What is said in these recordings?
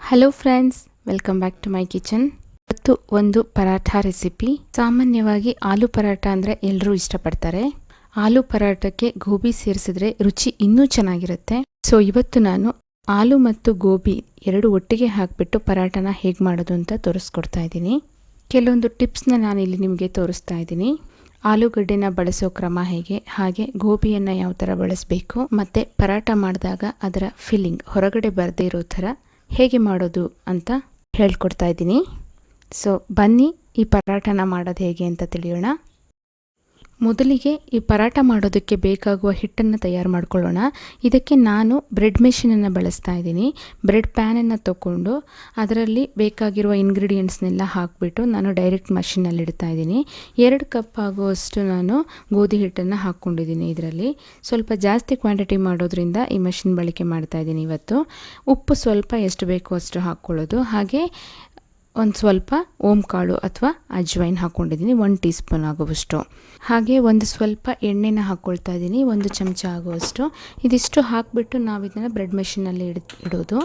Hello friends, welcome back to my kitchen. ಇವತ್ತು ಒಂದು paratha recipe. ಸಾಮಾನ್ಯವಾಗಿ ಆಲೂ ಪರಾಠ ಅಂದರೆ ಎಲ್ಲರೂ ಇಷ್ಟಪಡ್ತಾರೆ. ಆಲೂ ಪರಾಠಕ್ಕೆ ಗೋಬಿ ಸೇರಿಸಿದ್ರೆ ರುಚಿ ಇನ್ನೂ ಚೆನ್ನಾಗಿರುತ್ತೆ. ಸೊ ಇವತ್ತು ನಾನು ಆಲೂ ಮತ್ತು ಗೋಬಿ ಎರಡು ಒಟ್ಟಿಗೆ ಹಾಕಿಬಿಟ್ಟು ಪರಾಠನ ಹೇಗೆ ಮಾಡೋದು ಅಂತ ತೋರಿಸ್ಕೊಡ್ತಾ ಇದ್ದೀನಿ. ಕೆಲವೊಂದು ಟಿಪ್ಸ್ನ ನಾನಿಲ್ಲಿ ನಿಮಗೆ ತೋರಿಸ್ತಾ ಇದ್ದೀನಿ. ಆಲೂಗಡ್ಡೆನ ಬಳಸೋ ಕ್ರಮ ಹೇಗೆ, ಹಾಗೆ ಗೋಬಿಯನ್ನು ಯಾವ ಥರ ಬಳಸಬೇಕು, ಮತ್ತು ಪರಾಠ ಮಾಡಿದಾಗ ಅದರ ಫಿಲ್ಲಿಂಗ್ ಹೊರಗಡೆ ಬರದೇ ಇರೋ ಥರ ಹೇಗೆ ಮಾಡೋದು ಅಂತ ಹೇಳ್ಕೊಡ್ತಾ ಇದ್ದೀನಿ. ಸೊ ಬನ್ನಿ ಈ ಪರಾಠನ ಮಾಡೋದು ಹೇಗೆ ಅಂತ ತಿಳಿಯೋಣ. ಮೊದಲಿಗೆ ಈ ಪರಾಠ ಮಾಡೋದಕ್ಕೆ ಬೇಕಾಗುವ ಹಿಟ್ಟನ್ನು ತಯಾರು ಮಾಡ್ಕೊಳ್ಳೋಣ. ಇದಕ್ಕೆ ನಾನು ಬ್ರೆಡ್ ಮೆಷಿನನ್ನು ಬಳಸ್ತಾ ಇದ್ದೀನಿ. ಬ್ರೆಡ್ ಪ್ಯಾನನ್ನು ತಗೊಂಡು ಅದರಲ್ಲಿ ಬೇಕಾಗಿರುವ ಇಂಗ್ರೀಡಿಯೆಂಟ್ಸ್ನೆಲ್ಲ ಹಾಕಿಬಿಟ್ಟು ನಾನು ಡೈರೆಕ್ಟ್ ಮಷಿನಲ್ಲಿ ಇಡ್ತಾ ಇದ್ದೀನಿ. 2 ಕಪ್ ಆಗುವಷ್ಟು ನಾನು ಗೋಧಿ ಹಿಟ್ಟನ್ನು ಹಾಕ್ಕೊಂಡಿದ್ದೀನಿ. ಇದರಲ್ಲಿ ಸ್ವಲ್ಪ ಜಾಸ್ತಿ ಕ್ವಾಂಟಿಟಿ ಮಾಡೋದ್ರಿಂದ ಈ ಮಷಿನ್ ಬಳಕೆ ಮಾಡ್ತಾ ಇದ್ದೀನಿ ಇವತ್ತು. ಉಪ್ಪು ಸ್ವಲ್ಪ ಎಷ್ಟು ಬೇಕೋ ಅಷ್ಟು ಹಾಕ್ಕೊಳ್ಳೋದು. ಹಾಗೆ ಒಂದು ಸ್ವಲ್ಪ ಕಾಳು ಅಥವಾ ಅಜ್ವೈನ್ ಹಾಕ್ಕೊಂಡಿದ್ದೀನಿ, 1 ಟೀ ಸ್ಪೂನ್ ಆಗುವಷ್ಟು. ಹಾಗೆ ಒಂದು ಸ್ವಲ್ಪ ಎಣ್ಣೆನ ಹಾಕ್ಕೊಳ್ತಾ ಇದ್ದೀನಿ, 1 ಚಮಚ ಆಗುವಷ್ಟು. ಇದಿಷ್ಟು ಹಾಕಿಬಿಟ್ಟು ನಾವು ಇದನ್ನು ಬ್ರೆಡ್ ಮೆಷಿನಲ್ಲಿ ಇಡೋದು.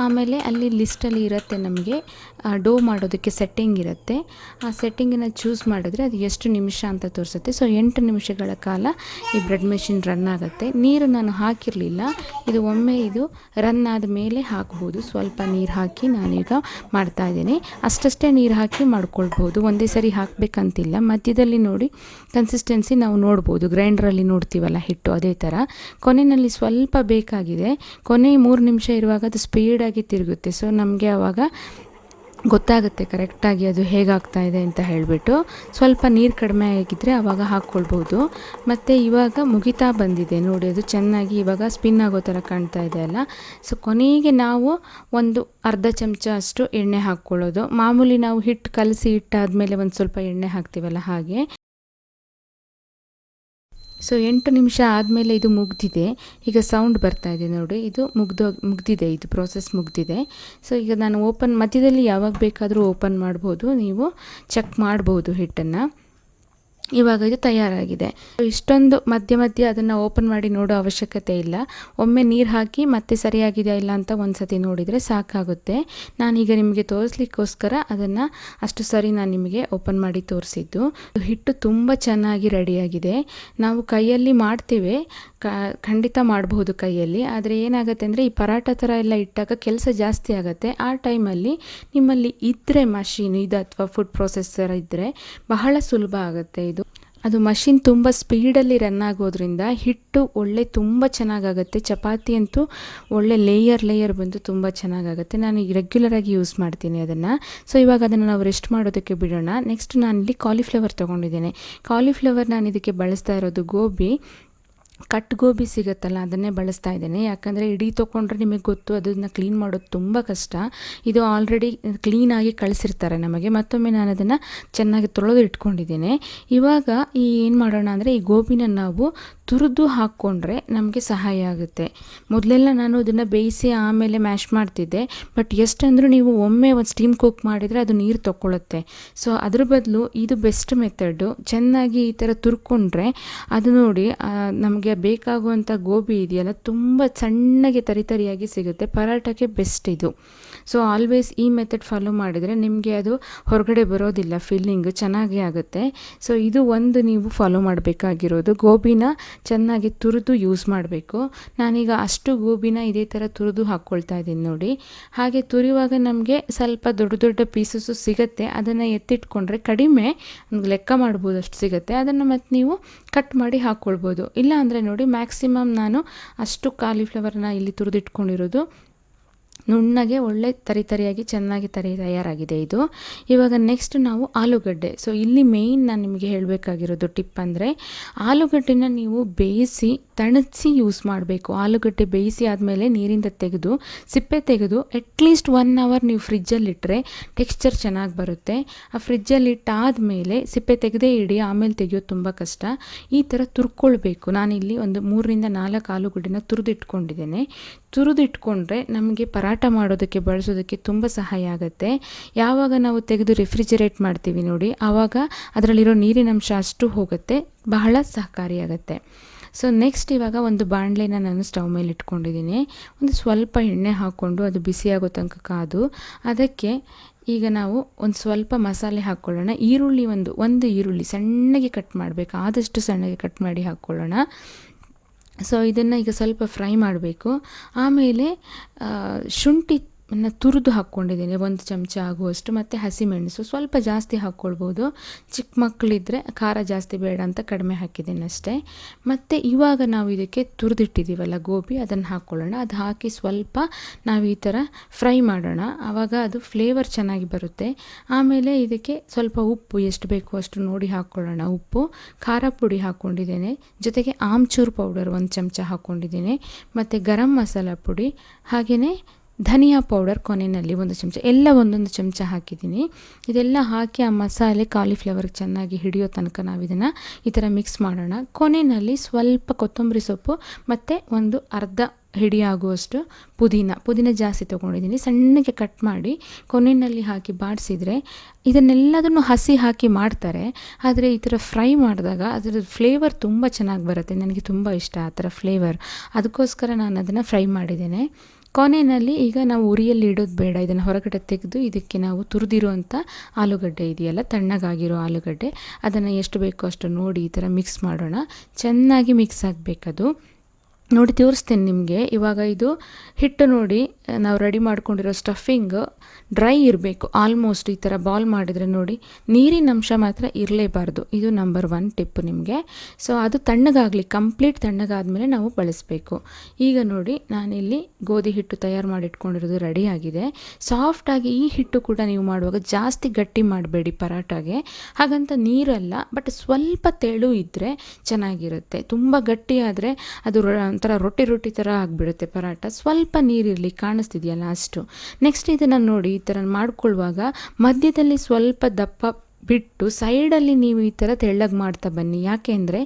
ಆಮೇಲೆ ಅಲ್ಲಿ ಲಿಸ್ಟಲ್ಲಿ ಇರುತ್ತೆ ನಮಗೆ ಡೋ ಮಾಡೋದಕ್ಕೆ ಸೆಟ್ಟಿಂಗ್ ಇರುತ್ತೆ. ಆ ಸೆಟ್ಟಿಂಗನ್ನು ಚೂಸ್ ಮಾಡಿದ್ರೆ ಅದು ಎಷ್ಟು ನಿಮಿಷ ಅಂತ ತೋರಿಸುತ್ತೆ. ಸೊ 8 ನಿಮಿಷಗಳ ಕಾಲ ಈ ಬ್ರೆಡ್ ಮೆಷಿನ್ ರನ್ ಆಗುತ್ತೆ. ನೀರು ನಾನು ಹಾಕಿರಲಿಲ್ಲ, ಇದು ಒಮ್ಮೆ ಇದು ರನ್ ಆದ ಮೇಲೆ ಹಾಕ್ಬೋದು. ಸ್ವಲ್ಪ ನೀರು ಹಾಕಿ ನಾನೀಗ ಮಾಡ್ತಾ ಇದ್ದೀನಿ. ಅಷ್ಟಷ್ಟೇ ನೀರು ಹಾಕಿ ಮಾಡ್ಕೊಳ್ಬೋದು, ಒಂದೇ ಸರಿ ಹಾಕಬೇಕಂತಿಲ್ಲ. ಮಧ್ಯದಲ್ಲಿ ನೋಡಿ ಕನ್ಸಿಸ್ಟೆನ್ಸಿ ನಾವು ನೋಡ್ಬೋದು, ಗ್ರೈಂಡ್ರಲ್ಲಿ ನೋಡ್ತೀವಲ್ಲ ಹಿಟ್ಟು, ಅದೇ ಥರ. ಕೊನೆಯಲ್ಲಿ ಸ್ವಲ್ಪ ಬೇಕಾಗಿದೆ, ಕೊನೆ 3 ನಿಮಿಷ ಇರುವಾಗ ಅದು ಸ್ಪೀಡಾಗಿ ತಿರುಗುತ್ತೆ. ಸೊ ನಮಗೆ ಆವಾಗ ಗೊತ್ತಾಗುತ್ತೆ ಕರೆಕ್ಟಾಗಿ ಅದು ಹೇಗಾಗ್ತಾ ಇದೆ ಅಂತ ಹೇಳಿಬಿಟ್ಟು. ಸ್ವಲ್ಪ ನೀರು ಕಡಿಮೆ ಆಗಿದ್ದರೆ ಆವಾಗ ಹಾಕ್ಕೊಳ್ಬೋದು. ಮತ್ತು ಇವಾಗ ಮುಗಿತಾ ಬಂದಿದೆ ನೋಡಿ, ಅದು ಚೆನ್ನಾಗಿ ಇವಾಗ ಸ್ಪಿನ್ ಆಗೋ ಥರ ಕಾಣ್ತಾ ಇದೆ ಅಲ್ಲ. ಸೊ ಕೊನೆಗೆ ನಾವು ಒಂದು ಅರ್ಧ ಚಮಚ ಅಷ್ಟು ಎಣ್ಣೆ ಹಾಕ್ಕೊಳ್ಳೋದು. ಮಾಮೂಲಿ ನಾವು ಹಿಟ್ಟು ಕಲಸಿ ಇಟ್ಟಾದಮೇಲೆ ಒಂದು ಸ್ವಲ್ಪ ಎಣ್ಣೆ ಹಾಕ್ತೀವಲ್ಲ ಹಾಗೆ. ಸೊ 8 ನಿಮಿಷ ಆದಮೇಲೆ ಇದು ಮುಗ್ದಿದೆ. ಈಗ ಸೌಂಡ್ ಬರ್ತಾ ಇದೆ ನೋಡಿ, ಇದು ಮುಗ್ದಿದೆ, ಇದು ಪ್ರೋಸೆಸ್ ಮುಗ್ದಿದೆ. ಸೊ ಈಗ ನಾನು ಮಧ್ಯದಲ್ಲಿ ಯಾವಾಗ ಬೇಕಾದರೂ ಓಪನ್ ಮಾಡ್ಬೋದು, ನೀವು ಚೆಕ್ ಮಾಡ್ಬೋದು ಹಿಟ್ಟನ್ನು. ಇವಾಗ ಇದು ತಯಾರಾಗಿದೆ. ಇಷ್ಟೊಂದು ಮಧ್ಯೆ ಅದನ್ನು ಓಪನ್ ಮಾಡಿ ನೋಡೋ ಅವಶ್ಯಕತೆ ಇಲ್ಲ. ಒಮ್ಮೆ ನೀರು ಹಾಕಿ ಮತ್ತೆ ಸರಿಯಾಗಿದೆಯಾ ಇಲ್ಲ ಅಂತ ಒಂದು ಸತಿ ನೋಡಿದರೆ ಸಾಕಾಗುತ್ತೆ. ನಾನೀಗ ನಿಮಗೆ ತೋರಿಸ್ಲಿಕ್ಕೋಸ್ಕರ ಅದನ್ನು ಅಷ್ಟು ಸರಿ ನಾನು ನಿಮಗೆ ಓಪನ್ ಮಾಡಿ ತೋರಿಸಿದ್ದು. ಹಿಟ್ಟು ತುಂಬ ಚೆನ್ನಾಗಿ ರೆಡಿಯಾಗಿದೆ. ನಾವು ಕೈಯಲ್ಲಿ ಮಾಡ್ತೀವಿ, ಖಂಡಿತ ಮಾಡಬಹುದು ಕೈಯಲ್ಲಿ. ಆದರೆ ಏನಾಗುತ್ತೆ ಅಂದರೆ ಈ ಪರಾಠ ಥರ ಎಲ್ಲ ಇಟ್ಟಾಗ ಕೆಲಸ ಜಾಸ್ತಿ ಆಗುತ್ತೆ. ಆ ಟೈಮಲ್ಲಿ ನಿಮ್ಮಲ್ಲಿ ಇದ್ದರೆ ಮಷೀನ್ ಇದು ಅಥವಾ ಫುಡ್ ಪ್ರೊಸೆಸರ್ ಇದ್ದರೆ ಬಹಳ ಸುಲಭ ಆಗುತ್ತೆ. ಅದು ಮಷಿನ್ ತುಂಬ ಸ್ಪೀಡಲ್ಲಿ ರನ್ ಆಗೋದ್ರಿಂದ ಹಿಟ್ಟು ತುಂಬ ಚೆನ್ನಾಗಾಗುತ್ತೆ. ಚಪಾತಿ ಅಂತೂ ಒಳ್ಳೆ ಲೇಯರ್ ಬಂದು ತುಂಬ ಚೆನ್ನಾಗಾಗುತ್ತೆ. ನಾನು ರೆಗ್ಯುಲರಾಗಿ ಯೂಸ್ ಮಾಡ್ತೀನಿ ಅದನ್ನು. ಸೊ ಇವಾಗ ಅದನ್ನು ನಾವು ರೆಸ್ಟ್ ಮಾಡೋದಕ್ಕೆ ಬಿಡೋಣ. ನೆಕ್ಸ್ಟ್ ನಾನಿಲ್ಲಿ ಕಾಲಿಫ್ಲವರ್ ತೊಗೊಂಡಿದ್ದೇನೆ. ಕಾಲಿಫ್ಲವರ್ ನಾನು ಇದಕ್ಕೆ ಬಳಸ್ತಾ ಇರೋದು ಗೋಬಿ, ಕಟ್ ಗೋಬಿ ಸಿಗುತ್ತಲ್ಲ ಅದನ್ನೇ ಬಳಸ್ತಾ ಇದ್ದೇನೆ. ಯಾಕಂದರೆ ಇಡೀ ತೊಗೊಂಡ್ರೆ ನಿಮಗೆ ಗೊತ್ತು ಅದನ್ನು ಕ್ಲೀನ್ ಮಾಡೋದು ತುಂಬ ಕಷ್ಟ. ಇದು ಆಲ್ರೆಡಿ ಕ್ಲೀನಾಗಿ ಕಳಿಸಿರ್ತಾರೆ ನಮಗೆ. ಮತ್ತೊಮ್ಮೆ ನಾನು ಅದನ್ನು ಚೆನ್ನಾಗಿ ತೊಳೆದು ಇಟ್ಕೊಂಡಿದ್ದೇನೆ. ಇವಾಗ ಏನು ಮಾಡೋಣ ಅಂದರೆ ಈ ಗೋಬಿನ ನಾವು ತುರಿದು ಹಾಕ್ಕೊಂಡ್ರೆ ನಮಗೆ ಸಹಾಯ ಆಗುತ್ತೆ. ಮೊದಲೆಲ್ಲ ನಾನು ಅದನ್ನು ಬೇಯಿಸಿ ಆಮೇಲೆ ಮ್ಯಾಶ್ ಮಾಡ್ತಿದ್ದೆ. ಬಟ್ ಎಷ್ಟಂದರೂ ನೀವು ಒಮ್ಮೆ ಒಂದು ಸ್ಟೀಮ್ ಕುಕ್ ಮಾಡಿದರೆ ಅದು ನೀರು ತೊಗೊಳುತ್ತೆ. ಸೊ ಅದ್ರ ಬದಲು ಇದು ಬೆಸ್ಟ್ ಮೆಥಡು. ಚೆನ್ನಾಗಿ ಈ ಥರ ತುರ್ಕೊಂಡ್ರೆ ಅದು ನೋಡಿ ನಮಗೆ ಬೇಕಾಗುವಂಥ ಗೋಬಿ ಇದೆಯಲ್ಲ ತುಂಬ ಸಣ್ಣಗೆ ತರಿಯಾಗಿ ಸಿಗುತ್ತೆ. ಪರಾಟಕ್ಕೆ ಬೆಸ್ಟ್ ಇದು. ಸೊ ಆಲ್ವೇಸ್ ಈ ಮೆಥಡ್ ಫಾಲೋ ಮಾಡಿದರೆ ನಿಮಗೆ ಅದು ಹೊರಗಡೆ ಬರೋದಿಲ್ಲ, ಫಿಲ್ಲಿಂಗ್ ಚೆನ್ನಾಗಿ ಆಗುತ್ತೆ. ಸೊ ಇದು ಒಂದು ನೀವು ಫಾಲೋ ಮಾಡಬೇಕಾಗಿರೋದು. ಗೋಬಿನ ಚೆನ್ನಾಗಿ ತುರಿದು ಯೂಸ್ ಮಾಡಬೇಕು. ನಾನೀಗ ಅಷ್ಟು ಗೋಬಿನ ಇದೇ ಥರ ತುರಿದು ಹಾಕ್ಕೊಳ್ತಾ ಇದ್ದೀನಿ ನೋಡಿ. ಹಾಗೆ ತುರಿಯುವಾಗ ನಮಗೆ ಸ್ವಲ್ಪ ದೊಡ್ಡ ಪೀಸಸ್ಸು ಸಿಗುತ್ತೆ. ಅದನ್ನು ಎತ್ತಿಟ್ಕೊಂಡ್ರೆ ಕಡಿಮೆ ಲೆಕ್ಕ ಮಾಡ್ಬೋದು ಅಷ್ಟು ಸಿಗುತ್ತೆ. ಅದನ್ನು ಮತ್ತು ನೀವು ಕಟ್ ಮಾಡಿ ಹಾಕ್ಕೊಳ್ಬೋದು. ಇಲ್ಲ ಅಂದರೆ ನೋಡಿ ಮ್ಯಾಕ್ಸಿಮಮ್ ನಾನು ಅಷ್ಟು ಕಾಲಿಫ್ಲವರ್ನ ಇಲ್ಲಿ ತುರಿದಿಟ್ಕೊಂಡಿರೋದು ನುಣ್ಣಗೆ ಒಳ್ಳೆ ತರಿಯಾಗಿ ಚೆನ್ನಾಗಿ ತಯಾರಾಗಿದೆ ಇದು. ಇವಾಗ ನೆಕ್ಸ್ಟ್ ನಾವು ಆಲೂಗಡ್ಡೆ. ಸೊ ಇಲ್ಲಿ ಮೇಯ್ನ್ ನಾನು ನಿಮಗೆ ಹೇಳಬೇಕಾಗಿರೋದು ಟಿಪ್ ಅಂದರೆ ಆಲೂಗಡ್ಡೆನ ನೀವು ಬೇಯಿಸಿ ತಣಿಸಿ ಯೂಸ್ ಮಾಡಬೇಕು. ಆಲೂಗಡ್ಡೆ ಬೇಯಿಸಿ ಆದಮೇಲೆ ನೀರಿಂದ ತೆಗೆದು ಸಿಪ್ಪೆ ತೆಗೆದು ಅಟ್ಲೀಸ್ಟ್ 1 ಅವರ್ ನೀವು ಫ್ರಿಜ್ಜಲ್ಲಿಟ್ಟರೆ ಟೆಕ್ಸ್ಚರ್ ಚೆನ್ನಾಗಿ ಬರುತ್ತೆ. ಆ ಫ್ರಿಜ್ಜಲ್ಲಿ ಇಟ್ಟಾದಮೇಲೆ ಸಿಪ್ಪೆ ತೆಗೆದೇ ಇಡಿ, ಆಮೇಲೆ ತೆಗೆಯೋದು ತುಂಬ ಕಷ್ಟ. ಈ ಥರ ತುರ್ಕೊಳ್ಬೇಕು. ನಾನಿಲ್ಲಿ ಒಂದು 3ರಿಂದ 4 ಆಲೂಗಡ್ಡೆನ ತುರಿದಿಟ್ಕೊಂಡಿದ್ದೇನೆ. ತುರಿದಿಟ್ಕೊಂಡ್ರೆ ನಮಗೆ ಪರಾಠ ಮಾಡೋದಕ್ಕೆ ಬಳಸೋದಕ್ಕೆ ತುಂಬ ಸಹಾಯ ಆಗುತ್ತೆ. ಯಾವಾಗ ನಾವು ತೆಗೆದು ರೆಫ್ರಿಜಿರೇಟ್ ಮಾಡ್ತೀವಿ ನೋಡಿ, ಆವಾಗ ಅದರಲ್ಲಿರೋ ನೀರಿನಂಶ ಅಷ್ಟು ಹೋಗುತ್ತೆ, ಬಹಳ ಸಹಕಾರಿಯಾಗುತ್ತೆ. ಸೊ ನೆಕ್ಸ್ಟ್ ಇವಾಗ ಒಂದು ಬಾಣಲೆನ ನಾನು ಸ್ಟವ್ ಮೇಲೆ ಇಟ್ಕೊಂಡಿದ್ದೀನಿ. ಒಂದು ಸ್ವಲ್ಪ ಎಣ್ಣೆ ಹಾಕ್ಕೊಂಡು ಅದು ಬಿಸಿಯಾಗೋ ತನಕ ಕಾದು ಅದಕ್ಕೆ ಈಗ ನಾವು ಒಂದು ಸ್ವಲ್ಪ ಮಸಾಲೆ ಹಾಕ್ಕೊಳ್ಳೋಣ. ಈರುಳ್ಳಿ ಒಂದು ಈರುಳ್ಳಿ ಸಣ್ಣಗೆ ಕಟ್ ಮಾಡಬೇಕು, ಆದಷ್ಟು ಸಣ್ಣಗೆ ಕಟ್ ಮಾಡಿ ಹಾಕ್ಕೊಳ್ಳೋಣ. ಸೊ ಇದನ್ನು ಈಗ ಸ್ವಲ್ಪ ಫ್ರೈ ಮಾಡಬೇಕು. ಆಮೇಲೆ ಶುಂಠಿಯನ್ನು ತುರಿದು ಹಾಕ್ಕೊಂಡಿದ್ದೀನಿ 1 ಚಮಚ ಆಗುವಷ್ಟು, ಮತ್ತು ಹಸಿಮೆಣಸು ಸ್ವಲ್ಪ ಜಾಸ್ತಿ ಹಾಕ್ಕೊಳ್ಬೋದು. ಚಿಕ್ಕ ಮಕ್ಕಳಿದ್ದರೆ ಖಾರ ಜಾಸ್ತಿ ಬೇಡ ಅಂತ ಕಡಿಮೆ ಹಾಕಿದ್ದೀನಿ ಅಷ್ಟೇ. ಮತ್ತು ಇವಾಗ ನಾವು ಇದಕ್ಕೆ ತುರಿದಿಟ್ಟಿದ್ದೀವಲ್ಲ ಗೋಬಿ, ಅದನ್ನು ಹಾಕ್ಕೊಳ್ಳೋಣ. ಅದು ಹಾಕಿ ಸ್ವಲ್ಪ ನಾವು ಈ ಥರ ಫ್ರೈ ಮಾಡೋಣ, ಆವಾಗ ಅದು ಫ್ಲೇವರ್ ಚೆನ್ನಾಗಿ ಬರುತ್ತೆ. ಆಮೇಲೆ ಇದಕ್ಕೆ ಸ್ವಲ್ಪ ಉಪ್ಪು ಎಷ್ಟು ಬೇಕೋ ಅಷ್ಟು ನೋಡಿ ಹಾಕ್ಕೊಳ್ಳೋಣ. ಉಪ್ಪು, ಖಾರ ಪುಡಿ ಹಾಕ್ಕೊಂಡಿದ್ದೇನೆ, ಜೊತೆಗೆ ಆಮ್ಚೂರ್ ಪೌಡರ್ 1 ಚಮಚ ಹಾಕ್ಕೊಂಡಿದ್ದೀನಿ, ಮತ್ತು ಗರಂ ಮಸಾಲ ಪುಡಿ, ಹಾಗೆಯೇ ಧನಿಯಾ ಪೌಡರ್ ಕೊನೆಯಲ್ಲಿ 1 ಚಮಚ, ಎಲ್ಲ 1 ಚಮಚ ಹಾಕಿದ್ದೀನಿ. ಇದೆಲ್ಲ ಹಾಕಿ ಆ ಮಸಾಲೆ ಕಾಲಿಫ್ಲವರ್ಗೆ ಚೆನ್ನಾಗಿ ಹಿಡಿಯೋ ತನಕ ನಾವು ಇದನ್ನು ಈ ಥರ ಮಿಕ್ಸ್ ಮಾಡೋಣ. ಕೊನೆಯಲ್ಲಿ ಸ್ವಲ್ಪ ಕೊತ್ತಂಬರಿ ಸೊಪ್ಪು ಮತ್ತು ಒಂದು ಅರ್ಧ ಹಿಡಿಯಾಗುವಷ್ಟು ಪುದೀನ ಜಾಸ್ತಿ ತೊಗೊಂಡಿದ್ದೀನಿ, ಸಣ್ಣಗೆ ಕಟ್ ಮಾಡಿ ಕೊನೆಯಲ್ಲಿ ಹಾಕಿ ಬಾಡಿಸಿದರೆ. ಇದನ್ನೆಲ್ಲದನ್ನು ಹಸಿ ಹಾಕಿ ಮಾಡ್ತಾರೆ, ಆದರೆ ಈ ಥರ ಫ್ರೈ ಮಾಡಿದಾಗ ಅದರ ಫ್ಲೇವರ್ ತುಂಬ ಚೆನ್ನಾಗಿ ಬರುತ್ತೆ. ನನಗೆ ತುಂಬ ಇಷ್ಟ ಆ ಥರ ಫ್ಲೇವರ್, ಅದಕ್ಕೋಸ್ಕರ ನಾನು ಅದನ್ನು ಫ್ರೈ ಮಾಡಿದ್ದೇನೆ. ಕೊನೆಯಲ್ಲಿ ಈಗ ನಾವು ಉರಿಯಲ್ಲಿ ಇಡೋದು ಬೇಡ, ಇದನ್ನು ಹೊರಗಡೆ ತೆಗೆದು ಇದಕ್ಕೆ ನಾವು ತುರಿದಿರುವಂಥ ಆಲೂಗಡ್ಡೆ ಇದೆಯಲ್ಲ, ತಣ್ಣಗಾಗಿರೋ ಆಲೂಗಡ್ಡೆ, ಅದನ್ನು ಎಷ್ಟು ಬೇಕೋ ಅಷ್ಟು ನೋಡಿ ಈ ಥರ ಮಿಕ್ಸ್ ಮಾಡೋಣ. ಚೆನ್ನಾಗಿ ಮಿಕ್ಸ್ ಆಗಬೇಕದು. ನೋಡಿ ತೋರಿಸ್ತೇನೆ ನಿಮಗೆ. ಇವಾಗ ಇದು ಹಿಟ್ಟು ನೋಡಿ, ನಾವು ರೆಡಿ ಮಾಡ್ಕೊಂಡಿರೋ ಸ್ಟಫಿಂಗ್ ಡ್ರೈ ಇರಬೇಕು ಆಲ್ಮೋಸ್ಟ್. ಈ ಥರ ಬಾಲ್ ಮಾಡಿದರೆ ನೋಡಿ, ನೀರಿನ ಅಂಶ ಮಾತ್ರ ಇರಲೇಬಾರ್ದು. ಇದು ನಂಬರ್ 1 ಟಿಪ್ ನಿಮಗೆ. ಸೊ ಅದು ತಣ್ಣಗಾಗಲಿ, ಕಂಪ್ಲೀಟ್ ತಣ್ಣಗಾದ್ಮೇಲೆ ನಾವು ಬಳಸಬೇಕು. ಈಗ ನೋಡಿ ನಾನಿಲ್ಲಿ ಗೋಧಿ ಹಿಟ್ಟು ತಯಾರು ಮಾಡಿಟ್ಕೊಂಡಿರೋದು ರೆಡಿಯಾಗಿದೆ. ಸಾಫ್ಟಾಗಿ ಈ ಹಿಟ್ಟು ಕೂಡ ನೀವು ಮಾಡುವಾಗ ಜಾಸ್ತಿ ಗಟ್ಟಿ ಮಾಡಬೇಡಿ ಪರಾಟಾಗೆ, ಹಾಗಂತ ನೀರಲ್ಲ, ಬಟ್ ಸ್ವಲ್ಪ ತೆಳು ಇದ್ದರೆ ಚೆನ್ನಾಗಿರುತ್ತೆ. ತುಂಬ ಗಟ್ಟಿ ಆದರೆ ಅದು ಒಂಥರ ರೊಟ್ಟಿ ಥರ ಆಗಿಬಿಡುತ್ತೆ ಪರಾಟ. ಸ್ವಲ್ಪ ನೀರಿರಲಿ, ಕಾಣಿಸ್ತಿದೆಯಲ್ಲ ಅಷ್ಟು. ನೆಕ್ಸ್ಟ್ ಇದನ್ನು ನೋಡಿ ಈ ಥರ ಮಾಡ್ಕೊಳ್ಳುವಾಗ ಮಧ್ಯದಲ್ಲಿ ಸ್ವಲ್ಪ ದಪ್ಪ ಬಿಟ್ಟು ಸೈಡಲ್ಲಿ ನೀವು ಈ ಥರ ತೆಳ್ಳಗೆ ಮಾಡ್ತಾ ಬನ್ನಿ. ಯಾಕೆ ಅಂದರೆ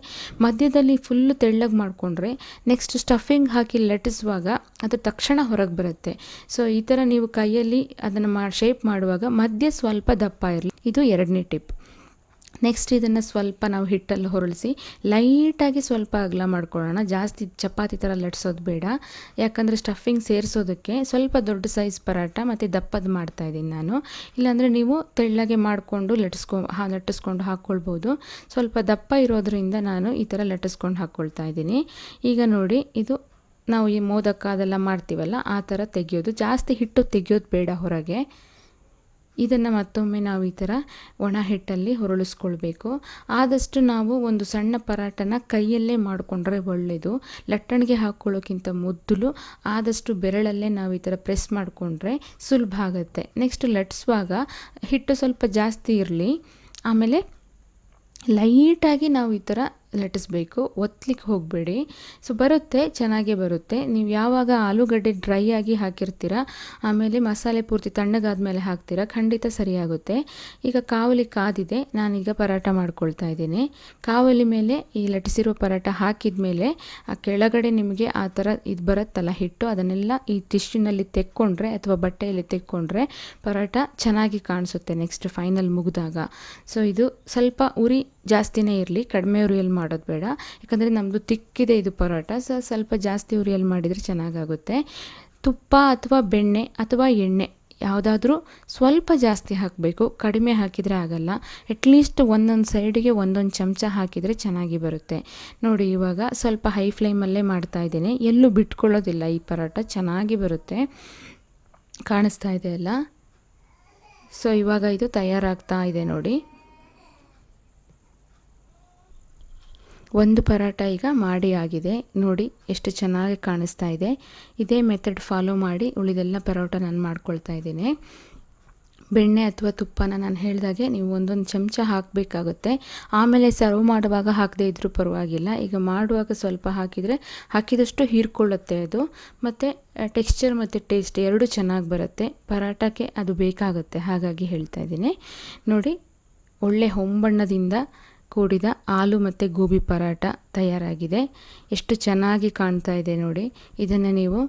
ಮಧ್ಯದಲ್ಲಿ ಫುಲ್ಲು ತೆಳ್ಳಗೆ ಮಾಡಿಕೊಂಡ್ರೆ ನೆಕ್ಸ್ಟ್ ಸ್ಟಫಿಂಗ್ ಹಾಕಿ ಲಟ್ಟಿಸುವಾಗ ಅದು ತಕ್ಷಣ ಹೊರಗೆ ಬರುತ್ತೆ. ಸೊ ಈ ಥರ ನೀವು ಕೈಯಲ್ಲಿ ಅದನ್ನು ಶೇಪ್ ಮಾಡುವಾಗ ಮಧ್ಯ ಸ್ವಲ್ಪ ದಪ್ಪ ಇರಲಿ. ಇದು 2ನೇ ಟಿಪ್. ನೆಕ್ಸ್ಟ್ ಇದನ್ನು ಸ್ವಲ್ಪ ನಾವು ಹಿಟ್ಟಲ್ಲಿ ಹೊರಳಿಸಿ ಲೈಟಾಗಿ ಸ್ವಲ್ಪ ಅಗಲ ಮಾಡ್ಕೊಳ್ಳೋಣ. ಜಾಸ್ತಿ ಚಪಾತಿ ಥರ ಲಟ್ಸೋದು ಬೇಡ, ಯಾಕಂದರೆ ಸ್ಟಫಿಂಗ್ ಸೇರಿಸೋದಕ್ಕೆ ಸ್ವಲ್ಪ ದೊಡ್ಡ ಸೈಜ್ ಪರಾಟ ಮತ್ತು ದಪ್ಪದು ಮಾಡ್ತಾಯಿದ್ದೀನಿ ನಾನು. ಇಲ್ಲಾಂದರೆ ನೀವು ತೆಳ್ಳಗೆ ಮಾಡಿಕೊಂಡು ಲಟ್ಟಿಸ್ಕೊಂಡು ಹಾಕ್ಕೊಳ್ಬೋದು. ಸ್ವಲ್ಪ ದಪ್ಪ ಇರೋದ್ರಿಂದ ನಾನು ಈ ಥರ ಲಟ್ಟಿಸ್ಕೊಂಡು ಹಾಕ್ಕೊಳ್ತಾ ಇದ್ದೀನಿ. ಈಗ ನೋಡಿ, ಇದು ನಾವು ಈ ಮೋದಕ ಅದೆಲ್ಲ ಮಾಡ್ತೀವಲ್ಲ ಆ ಥರ ತೆಗೆಯೋದು, ಜಾಸ್ತಿ ಹಿಟ್ಟು ತೆಗೆಯೋದು ಬೇಡ ಹೊರಗೆ. ಇದನ್ನು ಮತ್ತೊಮ್ಮೆ ನಾವು ಈ ಥರ ಒಣ ಹಿಟ್ಟಲ್ಲಿ ಹೊರಳಿಸ್ಕೊಳ್ಬೇಕು. ಆದಷ್ಟು ನಾವು ಒಂದು ಸಣ್ಣ ಪರಾಟನ ಕೈಯಲ್ಲೇ ಮಾಡಿಕೊಂಡ್ರೆ ಒಳ್ಳೆಯದು. ಲಟ್ಟಣಿಗೆ ಹಾಕ್ಕೊಳ್ಳೋಕ್ಕಿಂತ ಮೊದಲು ಆದಷ್ಟು ಬೆರಳಲ್ಲೇ ನಾವು ಈ ಥರ ಪ್ರೆಸ್ ಮಾಡಿಕೊಂಡ್ರೆ ಸುಲಭ ಆಗುತ್ತೆ. ನೆಕ್ಸ್ಟ್ ಲಟ್ಟಿಸುವಾಗ ಹಿಟ್ಟು ಸ್ವಲ್ಪ ಜಾಸ್ತಿ ಇರಲಿ, ಆಮೇಲೆ ಲೈಟಾಗಿ ನಾವು ಈ ಥರ ಲಟ್ಟಿಸ್ಬೇಕು, ಒತ್ತಲಿಕ್ಕೆ ಹೋಗಬೇಡಿ. ಸೊ ಬರುತ್ತೆ, ಚೆನ್ನಾಗೇ ಬರುತ್ತೆ. ನೀವು ಯಾವಾಗ ಆಲೂಗಡ್ಡೆ ಡ್ರೈ ಆಗಿ ಹಾಕಿರ್ತೀರ, ಆಮೇಲೆ ಮಸಾಲೆ ಪೂರ್ತಿ ತಣ್ಣಗಾದ್ಮೇಲೆ ಹಾಕ್ತೀರ, ಖಂಡಿತ ಸರಿಯಾಗುತ್ತೆ. ಈಗ ಕಾವಲಿ ಕಾದಿದೆ, ನಾನೀಗ ಪರಾಟ ಮಾಡ್ಕೊಳ್ತಾ ಇದ್ದೀನಿ. ಕಾವಲಿ ಮೇಲೆ ಈ ಲಟ್ಟಿಸಿರೋ ಪರಾಟ ಹಾಕಿದ ಮೇಲೆ ಆ ಕೆಳಗಡೆ ನಿಮಗೆ ಆ ಥರ ಇದು ಬರುತ್ತಲ್ಲ ಹಿಟ್ಟು, ಅದನ್ನೆಲ್ಲ ಈ ಟಿಶ್ಯೂನಲ್ಲಿ ತೆಕ್ಕೊಂಡ್ರೆ ಅಥವಾ ಬಟ್ಟೆಯಲ್ಲಿ ತೆಕ್ಕೊಂಡ್ರೆ ಪರಾಟ ಚೆನ್ನಾಗಿ ಕಾಣಿಸುತ್ತೆ ನೆಕ್ಸ್ಟ್ ಫೈನಲ್ ಮುಗಿದಾಗ. ಸೊ ಇದು ಸ್ವಲ್ಪ ಉರಿ ಜಾಸ್ತಿನೇ ಇರಲಿ, ಕಡಿಮೆ ಉರಿಯಲ್ಲಿ ಮಾಡೋದು ಬೇಡ, ಯಾಕಂದರೆ ನಮ್ಮದು ತಿಕ್ಕಿದೆ ಇದು ಪರೋಟ. ಸೊ ಸ್ವಲ್ಪ ಜಾಸ್ತಿ ಉರಿಯಲ್ಲಿ ಮಾಡಿದರೆ ಚೆನ್ನಾಗಾಗುತ್ತೆ. ತುಪ್ಪ ಅಥವಾ ಬೆಣ್ಣೆ ಅಥವಾ ಎಣ್ಣೆ ಯಾವುದಾದ್ರೂ ಸ್ವಲ್ಪ ಜಾಸ್ತಿ ಹಾಕಬೇಕು, ಕಡಿಮೆ ಹಾಕಿದರೆ ಆಗಲ್ಲ. ಅಟ್ಲೀಸ್ಟ್ ಒಂದೊಂದು ಸೈಡಿಗೆ 1 ಚಮಚ ಹಾಕಿದರೆ ಚೆನ್ನಾಗಿ ಬರುತ್ತೆ. ನೋಡಿ ಇವಾಗ ಸ್ವಲ್ಪ ಹೈ ಫ್ಲೇಮಲ್ಲೇ ಮಾಡ್ತಾಯಿದ್ದೀನಿ, ಎಲ್ಲೂ ಬಿಟ್ಕೊಳ್ಳೋದಿಲ್ಲ. ಈ ಪರೋಟ ಚೆನ್ನಾಗಿ ಬರುತ್ತೆ, ಕಾಣಿಸ್ತಾ ಇದೆ ಅಲ್ಲ. ಸೊ ಇವಾಗ ಇದು ತಯಾರಾಗ್ತಾ ಇದೆ ನೋಡಿ. ಒಂದು ಪರಾಟ ಈಗ ಮಾಡಿ ಆಗಿದೆ ನೋಡಿ, ಎಷ್ಟು ಚೆನ್ನಾಗಿ ಕಾಣಿಸ್ತಾ ಇದೆ. ಇದೇ ಮೆಥಡ್ ಫಾಲೋ ಮಾಡಿ ಉಳಿದೆಲ್ಲ ಪರೋಟ ನಾನು ಮಾಡ್ಕೊಳ್ತಾ ಇದ್ದೀನಿ. ಬೆಣ್ಣೆ ಅಥವಾ ತುಪ್ಪನ ನಾನು ಹೇಳಿದಾಗೆ ನೀವು 1 ಚಮಚ ಹಾಕಬೇಕಾಗುತ್ತೆ. ಆಮೇಲೆ ಸರ್ವ್ ಮಾಡುವಾಗ ಹಾಕದೇ ಇದ್ದರೂ ಪರವಾಗಿಲ್ಲ. ಈಗ ಮಾಡುವಾಗ ಸ್ವಲ್ಪ ಹಾಕಿದಷ್ಟು ಹೀರ್ಕೊಳ್ಳುತ್ತೆ ಅದು, ಮತ್ತು ಟೆಕ್ಸ್ಚರ್ ಮತ್ತು ಟೇಸ್ಟ್ ಎರಡೂ ಚೆನ್ನಾಗಿ ಬರುತ್ತೆ. ಪರಾಟಕ್ಕೆ ಅದು ಬೇಕಾಗುತ್ತೆ, ಹಾಗಾಗಿ ಹೇಳ್ತಾ ಇದ್ದೀನಿ. ನೋಡಿ, ಒಳ್ಳೆ ಹೊಂಬಣ್ಣದಿಂದ ಕೂಡಿದ ಆಲೂ ಮತ್ತು ಗೋಬಿ ಪರಾಟ ತಯಾರಾಗಿದೆ. ಎಷ್ಟು ಚೆನ್ನಾಗಿ ಕಾಣ್ತಾ ಇದೆ ನೋಡಿ. ಇದನ್ನು ನೀವು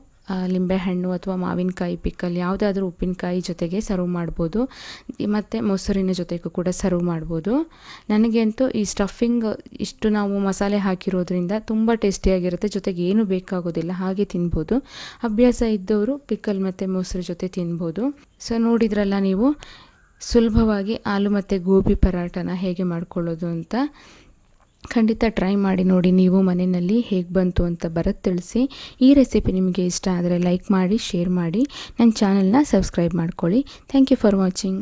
ಲಿಂಬೆಹಣ್ಣು ಅಥವಾ ಮಾವಿನಕಾಯಿ ಪಿಕ್ಕಲ್ ಯಾವುದಾದ್ರೂ ಉಪ್ಪಿನಕಾಯಿ ಜೊತೆಗೆ ಸರ್ವ್ ಮಾಡ್ಬೋದು, ಮತ್ತು ಮೊಸರಿನ ಜೊತೆಗೂ ಕೂಡ ಸರ್ವ್ ಮಾಡ್ಬೋದು. ನನಗೆ ಅಂತೂ ಈ ಸ್ಟಫಿಂಗ್ ಇಷ್ಟು ನಾವು ಮಸಾಲೆ ಹಾಕಿರೋದ್ರಿಂದ ತುಂಬ ಟೇಸ್ಟಿಯಾಗಿರುತ್ತೆ, ಜೊತೆಗೆ ಏನೂ ಬೇಕಾಗೋದಿಲ್ಲ, ಹಾಗೆ ತಿನ್ಬೋದು. ಅಭ್ಯಾಸ ಇದ್ದವರು ಪಿಕ್ಕಲ್ ಮತ್ತು ಮೊಸರು ಜೊತೆ ತಿನ್ಬೋದು. ಸೊ ನೋಡಿದ್ರಲ್ಲ ನೀವು ಸುಲಭವಾಗಿ ಆಲೂ ಮತ್ತು ಗೋಬಿ ಪರಾಟನ ಹೇಗೆ ಮಾಡ್ಕೊಳ್ಳೋದು ಅಂತ. ಖಂಡಿತ ಟ್ರೈ ಮಾಡಿ ನೋಡಿ ನೀವು ಮನೆಯಲ್ಲಿ, ಹೇಗೆ ಬಂತು ಅಂತ ಬರೋದು ತಿಳಿಸಿ. ಈ ರೆಸಿಪಿ ನಿಮಗೆ ಇಷ್ಟ ಆದರೆ ಲೈಕ್ ಮಾಡಿ, ಶೇರ್ ಮಾಡಿ, ನನ್ನ ಚಾನಲ್ನ ಸಬ್ಸ್ಕ್ರೈಬ್ ಮಾಡ್ಕೊಳ್ಳಿ. Thank you for watching.